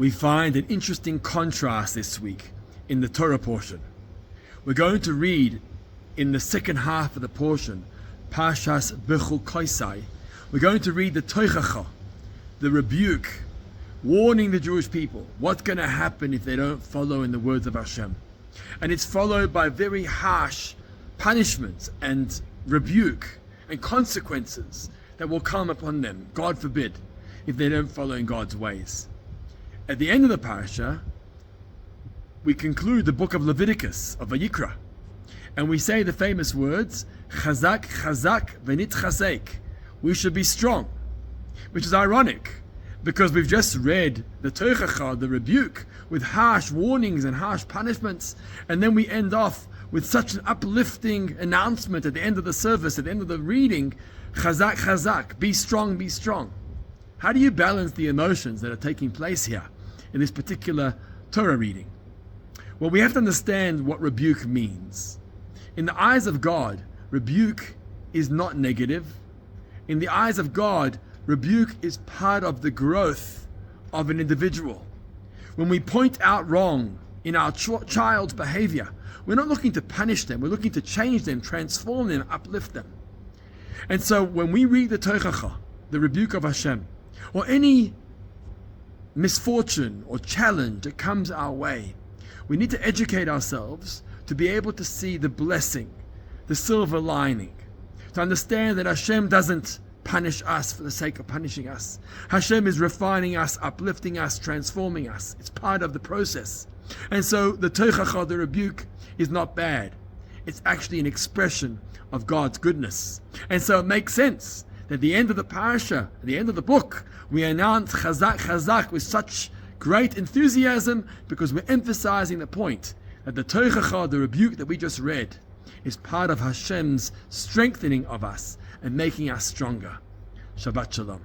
we find an interesting contrast this week in the Torah portion. We're going to read in the second half of the portion, Parshas Behar-Bechuoktai. We're going to read the Tochacha, the rebuke, warning the Jewish people what's going to happen if they don't follow in the words of Hashem. And it's followed by very harsh punishments and rebuke and consequences that will come upon them, God forbid, if they don't follow in God's ways. At the end of the parasha, we conclude the book of Leviticus, of Vayikra, and we say the famous words, Chazak, Chazak, v'nitchazek. We should be strong, which is ironic, because we've just read the Tochacha, the rebuke, with harsh warnings and harsh punishments, and then we end off with such an uplifting announcement at the end of the service, at the end of the reading, Chazak, Chazak, be strong, be strong. How do you balance the emotions that are taking place here in this particular Torah reading? Well, we have to understand what rebuke means. In the eyes of God, rebuke is not negative. In the eyes of God, rebuke is part of the growth of an individual. When we point out wrong in our child's behavior, we're not looking to punish them, we're looking to change them, transform them, uplift them. And so when we read the Tochacha, the rebuke of Hashem, or any misfortune or challenge that comes our way, we need to educate ourselves to be able to see the blessing, the silver lining, to understand that Hashem doesn't punish us for the sake of punishing us. Hashem is refining us, uplifting us, transforming us. It's part of the process. And so the Tochacha, the rebuke, is not bad. It's actually an expression of God's goodness. And so it makes sense that at the end of the parasha, at the end of the book, we announce Chazak, Chazak with such great enthusiasm, because we're emphasizing the point that the Tochacha, the rebuke that we just read, is part of Hashem's strengthening of us and making us stronger. Shabbat Shalom.